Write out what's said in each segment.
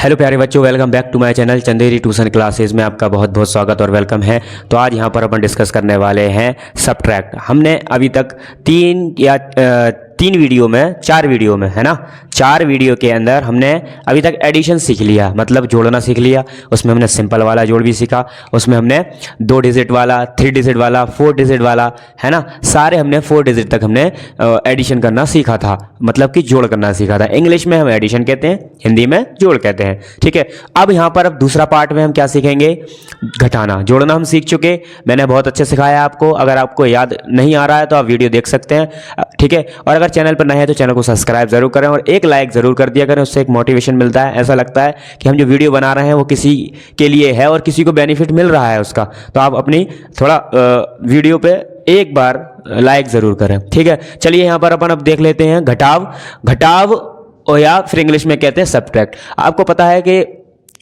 Hello प्यारे बच्चों, welcome back to my channel Chanderi tuition classes में आपका बहुत बहुत स्वागत और वेलकम है। तो आज यहाँ पर अपन डिस्कस करने वाले हैं सब्ट्रैक्ट। हमने अभी तक तीन वीडियो में, चार वीडियो में, है ना, चार वीडियो के अंदर हमने अभी तक एडिशन सीख लिया, मतलब जोड़ना सीख लिया। उसमें हमने सिंपल वाला जोड़ भी सीखा, उसमें हमने 2 डिजिट वाला, 3 डिजिट वाला, 4 डिजिट वाला, है ना, सारे हमने 4 डिजिट तक हमने एडिशन करना सीखा था, मतलब कि जोड़ करना सीखा था। इंग्लिश में हम एडिशन कहते हैं, हिंदी में जोड़ कहते हैं, ठीक है। अब यहाँ पर अब दूसरा पार्ट में हम क्या सीखेंगे? घटाना। जोड़ना हम सीख चुके, मैंने बहुत अच्छे सिखाया आपको। अगर आपको याद नहीं आ रहा है तो आप वीडियो देख सकते हैं, ठीक है। और अगर चैनल पर नए हैं तो चैनल को सब्सक्राइब जरूर करें और एक लाइक जरूर कर दिया करें, उससे एक मोटिवेशन मिलता है। ऐसा लगता है कि हम जो वीडियो बना रहे हैं वो किसी के लिए है और किसी को बेनिफिट मिल रहा है उसका। तो आप अपनी थोड़ा वीडियो पे एक बार लाइक जरूर करें, ठीक है। चलिए यहाँ पर अपन अब देख लेते हैं घटाव और या फिर इंग्लिश में कहते हैं सब्ट्रैक्ट। आपको पता है कि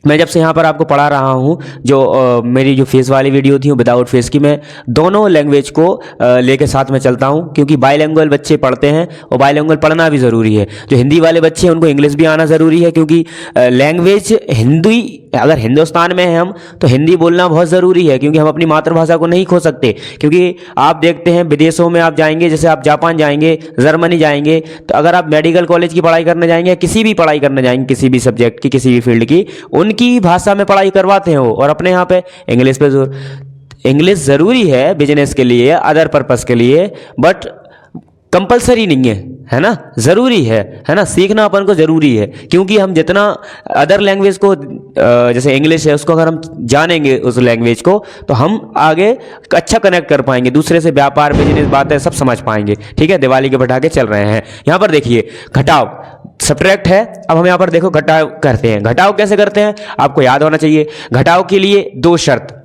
मैं जब से यहाँ पर आपको पढ़ा रहा हूँ, जो मेरी जो फेस वाली वीडियो थी, विदाउट फेस की, मैं दोनों लैंग्वेज को लेके साथ में चलता हूँ, क्योंकि बाइलिंगुअल बच्चे पढ़ते हैं और बाइलिंगुअल पढ़ना भी ज़रूरी है। जो हिंदी वाले बच्चे हैं उनको इंग्लिश भी आना ज़रूरी है, क्योंकि लैंग्वेज हिंदी, अगर हिंदुस्तान में हैं हम तो हिंदी बोलना बहुत ज़रूरी है, क्योंकि हम अपनी मातृभाषा को नहीं खो सकते। क्योंकि आप देखते हैं विदेशों में आप जाएंगे, जैसे आप जापान जाएंगे, जर्मनी जाएंगे, तो अगर आप मेडिकल कॉलेज की पढ़ाई करने जाएंगे, किसी भी पढ़ाई करने जाएंगे, किसी भी सब्जेक्ट की, किसी भी फील्ड की, उनकी भाषा में पढ़ाई करवाते हैं वो, और अपने यहाँ पे इंग्लिश पे जोर। इंग्लिश ज़रूरी है बिजनेस के लिए, अदर पर्पस के लिए, बट कंपलसरी नहीं है ना, ज़रूरी है ना, सीखना अपन को ज़रूरी है। क्योंकि हम जितना अदर लैंग्वेज को, जैसे इंग्लिश है, उसको अगर हम जानेंगे उस लैंग्वेज को, तो हम आगे अच्छा कनेक्ट कर पाएंगे, दूसरे से व्यापार, बिजनेस, बातें सब समझ पाएंगे, ठीक है। दिवाली के पटाखे चल रहे हैं। यहाँ पर देखिए घटाव सब्ट्रैक्ट है। अब हम यहाँ पर देखो घटाव करते हैं। घटाव कैसे करते हैं आपको याद होना चाहिए। घटाव के लिए 2 शर्त।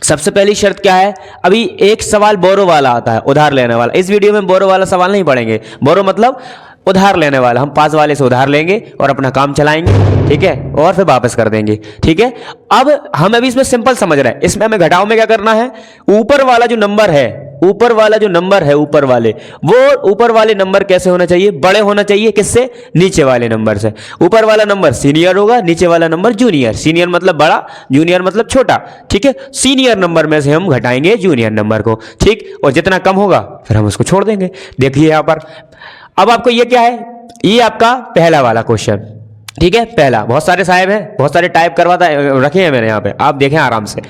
सबसे पहली शर्त क्या है? अभी एक सवाल बोरो वाला आता है, उधार लेने वाला। इस वीडियो में बोरो वाला सवाल नहीं पढ़ेंगे। बोरो मतलब उधार लेने वाला। हम पास वाले से उधार लेंगे और अपना काम चलाएंगे, ठीक है, और फिर वापस कर देंगे, ठीक है। अब हम अभी इसमें सिंपल समझ रहे हैं। इसमें हमें घटाव में क्या करना है? ऊपर वाला जो नंबर है, ऊपर वाले नंबर कैसे होना चाहिए? बड़े होना चाहिए। किससे? नीचे वाले नंबर से। ऊपर वाला नंबर सीनियर होगा, नीचे वाला नंबर जूनियर। सीनियर मतलब बड़ा, जूनियर मतलब छोटा, ठीक है। सीनियर नंबर में से हम घटाएंगे जूनियर नंबर को, ठीक। और जितना कम होगा फिर हम उसको छोड़ देंगे। देखिए यहाँ पर अब आपको ये क्या है? ये आपका पहला वाला क्वेश्चन, ठीक है। पहला, बहुत सारे साहब हैं, बहुत सारे टाइप करवाता रखे हैं मैंने यहाँ पे, आप देखें आराम से।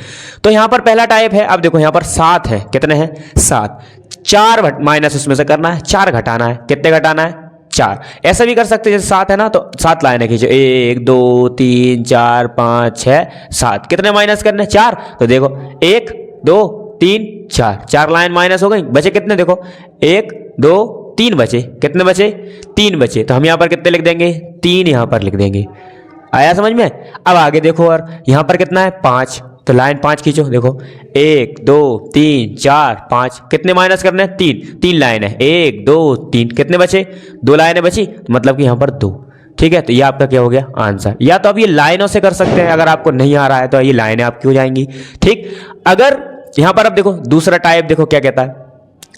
तो यहाँ पर पहला टाइप है। अब देखो यहाँ पर 7 है। कितने हैं? 7। 4 माइनस उसमें से करना है, 4 घटाना है। कितने घटाना है? 4। ऐसा भी कर सकते हैं, जैसे 7 है ना, तो 7 लाइनें खींचो, 1 2 3 4 5 6 7। कितने माइनस करने? 4। तो देखो 1 2 3 4, 4 लाइन माइनस हो गई। बचे कितने? देखो 1 2 3 बचे। कितने बचे? 3 बचे। तो हम यहाँ पर कितने लिख देंगे? 3 यहाँ पर लिख देंगे। आया समझ में? अब आगे देखो, और यहाँ पर कितना है? 5। तो लाइन 5 खींचो। देखो 1 2 3 4 5। कितने माइनस करने हैं? 3 लाइन है। 1 2 3। कितने बचे? 2 लाइनें बची, मतलब कि यहाँ पर 2, ठीक है। तो ये आपका क्या हो गया? आंसर। या तो आप ये लाइनों से कर सकते हैं, अगर आपको नहीं आ रहा है तो ये लाइनें आपकी हो जाएंगी, ठीक। अगर यहाँ पर अब देखो दूसरा टाइप, देखो क्या कहता है।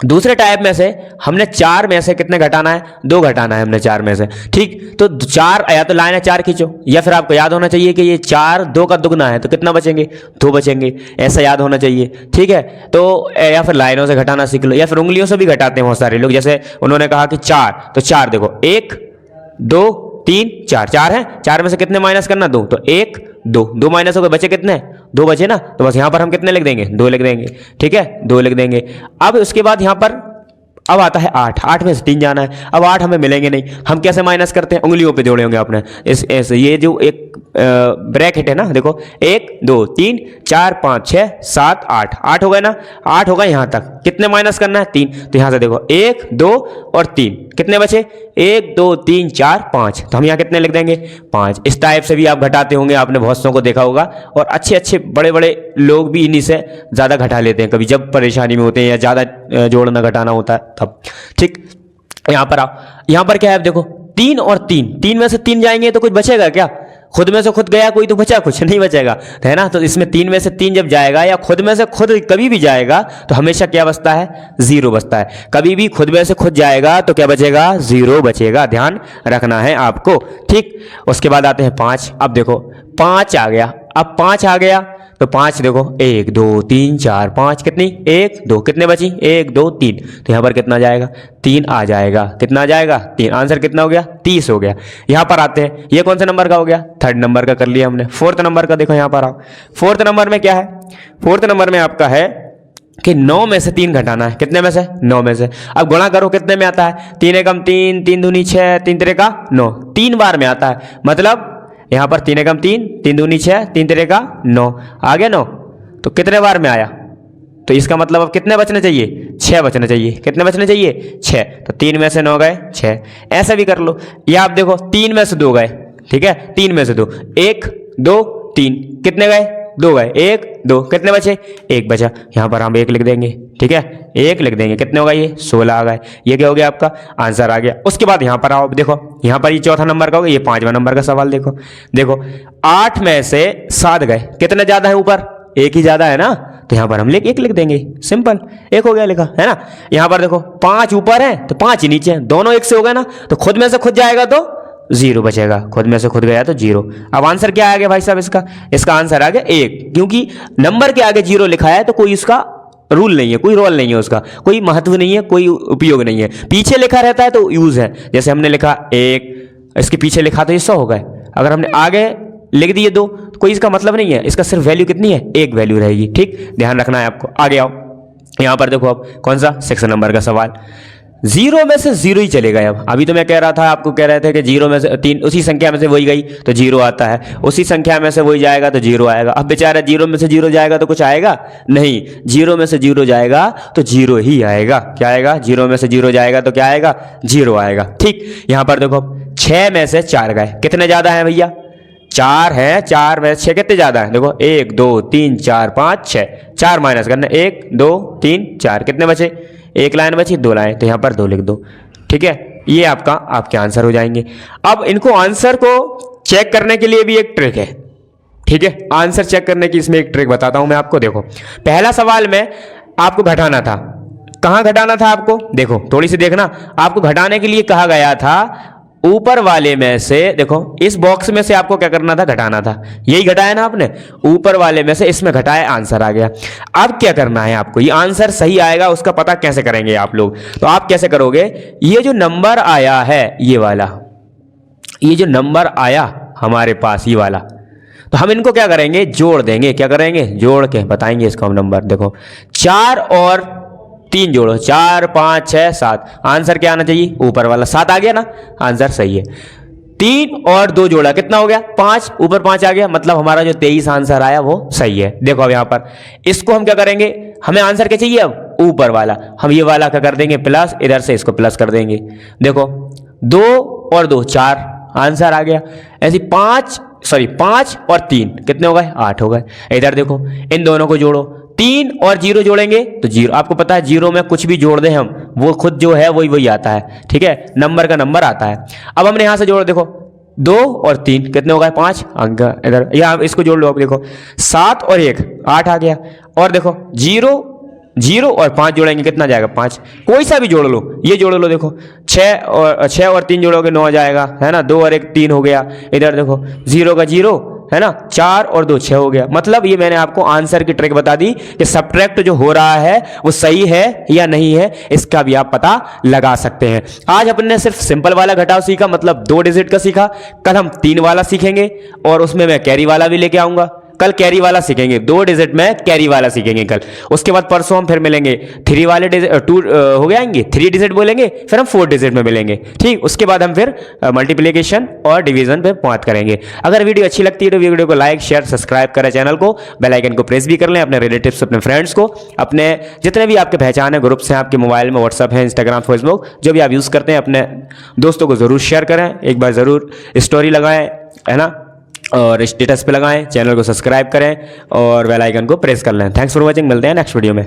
दूसरे टाइप में से हमने 4 में से कितने घटाना है? 2 घटाना है हमने 4 में से, ठीक। तो 4, या तो लाइन है 4 खींचो, या फिर आपको याद होना चाहिए कि ये 4 2 का दुगना है, तो कितना बचेंगे? 2 बचेंगे। ऐसा याद होना चाहिए, ठीक है। तो या फिर लाइनों से घटाना सीख लो, या फिर उंगलियों से भी घटाते हैं बहुत सारे लोग। जैसे उन्होंने कहा कि 4, तो 4 देखो 1 2 3 4, 4 है। 4 में से कितने माइनस करना? 2। तो 1 2 माइनस हो गए, बचे कितने? 2 बचे ना। तो बस यहाँ पर हम कितने लिख देंगे? 2 लिख देंगे, ठीक है, 2 लिख देंगे। अब उसके बाद यहाँ पर अब आता है 8 में से 3 जाना है। अब 8 हमें मिलेंगे नहीं, हम कैसे माइनस करते हैं? उंगलियों पे जोड़े होंगे अपने, इस ये जो एक ब्रैकेट है ना, देखो 1 2 3 4 5 6 7 8, 8 हो गए ना। 8 होगा यहाँ तक। कितने माइनस करना है? 3। तो यहाँ से देखो 1 2 और 3, कितने बचे? 1 2 3 4 5। तो हम यहाँ कितने लिख देंगे? 5। इस टाइप से भी आप घटाते होंगे, आपने बहुत सौ को देखा होगा। और अच्छे अच्छे बड़े बड़े लोग भी इन्हीं से ज़्यादा घटा लेते हैं, कभी जब परेशानी में होते हैं या ज़्यादा जोड़ना घटाना होता है तब, ठीक। यहाँ पर आओ, यहाँ पर क्या है? देखो 3 और 3 में से 3 जाएंगे तो कुछ बचेगा क्या? खुद में से खुद गया कोई तो बचा, कुछ नहीं बचेगा, तो है ना। तो इसमें 3 में से 3 जब जाएगा या खुद में से खुद कभी भी जाएगा तो हमेशा क्या बचता है, 0 बचता है। कभी भी खुद में से खुद जाएगा तो क्या बचेगा, 0 बचेगा, ध्यान रखना है आपको, ठीक। उसके बाद आते हैं 5। अब देखो 5 आ गया, अब 5 आ गया तो 5 देखो 1 2 3 4 5, कितनी 1 2, कितने बची 1 2 3, तो यहाँ पर कितना जाएगा 3 आ जाएगा, कितना जाएगा 3। आंसर कितना हो गया 30 हो गया। यहाँ पर आते हैं, ये कौन सा नंबर का हो गया, 3rd नंबर का कर लिया हमने। 4th नंबर का देखो, यहाँ पर आओ। 4th नंबर में क्या है, 4th नंबर में आपका है कि 9 में से 3 घटाना है, कितने में से 9 में से। अब गुणा करो कितने में आता है, 3 एकम 3, 3 दूनी 6, 3 तिरे का 9, 3 बार में आता है। मतलब यहाँ पर 3 एकम 3, 3 दूनी 6, 3 तिरे का 9 आ गया 9, तो कितने बार में आया, तो इसका मतलब अब कितने बचने चाहिए, 6 बचने चाहिए। कितने बचने चाहिए 6, तो 3 में से 9 गए 6। ऐसा भी कर लो, या आप देखो 3 में से 2 गए, ठीक है, 3 में से 2, 1 2 3, कितने गए 2 गए, 1 2, कितने बचे 1 बचा। यहाँ पर हम 1 लिख देंगे, ठीक है, 1 लिख देंगे, कितने हो गए ये 16 आ गए। ये क्या हो गया आपका आंसर आ गया। उसके बाद यहाँ पर आओ, देखो यहाँ पर ये 4था नंबर का हो गया, ये 5वां नंबर का सवाल देखो। देखो 8 में से 7 गए, कितने ज्यादा है ऊपर, 1 ही ज्यादा है ना, तो यहाँ पर हम 1 लिख देंगे, सिंपल, 1 हो गया लिखा, है ना। यहाँ पर देखो 5 ऊपर है तो 5 ही नीचे है, दोनों 1 से हो गए ना, तो खुद में से खुद जाएगा तो 0 बचेगा, खुद में से खुद गया तो 0। अब आंसर क्या आ गया भाई साहब, इसका आंसर आ गया 1, क्योंकि नंबर के आगे 0 लिखा है तो कोई उसका रूल नहीं है, कोई रोल नहीं है, उसका कोई महत्व नहीं है, कोई उपयोग नहीं है। पीछे लिखा रहता है तो यूज है, जैसे हमने लिखा 1, इसके पीछे लिखा तो ये 100 हो गए। अगर हमने आगे लिख दिए 2 तो कोई इसका मतलब नहीं है, इसका सिर्फ वैल्यू कितनी है, 1 वैल्यू रहेगी, ठीक, ध्यान रखना है आपको। आगे आओ, यहाँ पर देखो अब कौन सा 6 नंबर का सवाल, 0 में से 0 ही चलेगा। अब अभी तो मैं कह रहा था, आपको कह रहे थे कि 0 में से 3, उसी संख्या में से वही गई तो 0 आता है, उसी संख्या में से वही जाएगा तो 0 आएगा। अब बेचारा 0 में से 0 जाएगा तो कुछ आएगा नहीं, 0 में से 0 जाएगा तो 0 ही आएगा। क्या आएगा, 0 में से 0 जाएगा तो क्या आएगा, 0 आएगा, ठीक। यहाँ पर देखो 6 में से 4 गए, कितने ज्यादा है भैया, 4 है, 4 में 6 कितने ज्यादा है, देखो 1 2 3 4 5 6, 4 माइनस करना, 1 2 3 4, कितने बचे, 1 लाइन बची, 2 लाइन, तो यहाँ पर 2 लिख दो, ठीक है। ये आपके आंसर हो जाएंगे। अब इनको आंसर को चेक करने के लिए भी एक ट्रिक है, ठीक है, आंसर चेक करने की इसमें एक ट्रिक बताता हूं मैं आपको। देखो पहला सवाल में आपको घटाना था, कहां घटाना था आपको, देखो थोड़ी सी देखना, आपको घटाने के लिए कहा गया था ऊपर वाले में से, देखो इस बॉक्स में से आपको क्या करना था, घटाना था, यही घटाया ना आपने, ऊपर वाले में से इसमें घटाया, आंसर आ गया। अब क्या करना है आपको, ये आंसर सही आएगा उसका पता कैसे करेंगे आप लोग, तो आप कैसे करोगे, ये जो नंबर आया है ये वाला, ये जो नंबर आया हमारे पास ये वाला, तो हम इनको क्या करेंगे, जोड़ देंगे। क्या करेंगे, जोड़ के बताएंगे इसको हम नंबर। देखो 4 और 3 जोड़ो, 4 5 6 7, आंसर क्या आना चाहिए, ऊपर वाला 7 आ गया ना, आंसर सही है। 3 और 2 जोड़ा, कितना हो गया 5, ऊपर 5 आ गया, मतलब हमारा जो 23 आंसर आया वो सही है। देखो अब यहाँ पर इसको हम क्या करेंगे, हमें आंसर क्या चाहिए, अब ऊपर वाला, हम ये वाला क्या कर देंगे प्लस, इधर से इसको प्लस कर देंगे। देखो 2 और 2 4, आंसर आ गया। ऐसे 5 और 3 कितने हो गए, 8 हो गए। इधर देखो इन दोनों को जोड़ो, 3 और 0 जोड़ेंगे तो 0, आपको पता है 0 में कुछ भी जोड़ दें हम, वो खुद जो है वही आता है, ठीक है, नंबर का नंबर आता है। अब हमने यहां से जोड़ो, देखो 2 और 3 कितने हो गए 5 अंक, इधर या इसको जोड़ लो। अब देखो 7 और 1 8 आ गया, और देखो 0 और 5 जोड़ेंगे, कितना जाएगा 5, कोई सा भी जोड़ लो, ये जोड़ लो, देखो 6 और 3 जोड़ोगे 9 आ जाएगा, है ना, 2 और 1 3 हो गया। इधर देखो 0 का 0 है ना, 4 और 2 6 हो गया। मतलब ये मैंने आपको आंसर की ट्रिक बता दी कि सबट्रैक्ट जो हो रहा है वो सही है या नहीं है, इसका भी आप पता लगा सकते हैं। आज अपने सिर्फ सिंपल वाला घटाव सीखा, मतलब 2 डिजिट का सीखा। कल हम 3 वाला सीखेंगे और उसमें मैं कैरी वाला भी लेके आऊंगा। कल कैरी वाला सीखेंगे, 2 डिजिट में कैरी वाला सीखेंगे कल। उसके बाद परसों हम फिर मिलेंगे 3 वाले 2 हो गए आएंगे, 3 डिजिट बोलेंगे, फिर हम 4 डिजिट में मिलेंगे, ठीक। उसके बाद हम फिर मल्टीप्लिकेशन और डिवीजन पे बात करेंगे। अगर वीडियो अच्छी लगती है तो वीडियो को लाइक शेयर सब्सक्राइब करें, चैनल को बेल आइकन को प्रेस भी कर लें। अपने रिलेटिव्स अपने फ्रेंड्स को, अपने जितने भी आपके पहचान है ग्रुप्स हैं आपके मोबाइल में, व्हाट्सअप है, इंस्टाग्राम, फेसबुक, जो भी आप यूज़ करते हैं, अपने दोस्तों को ज़रूर शेयर करें। एक बार ज़रूर स्टोरी लगाएं, है ना, और स्टेटस पे लगाएं, चैनल को सब्सक्राइब करें और बेल आइकन को प्रेस कर लें। थैंक्स फॉर वॉचिंग, मिलते हैं नेक्स्ट वीडियो में।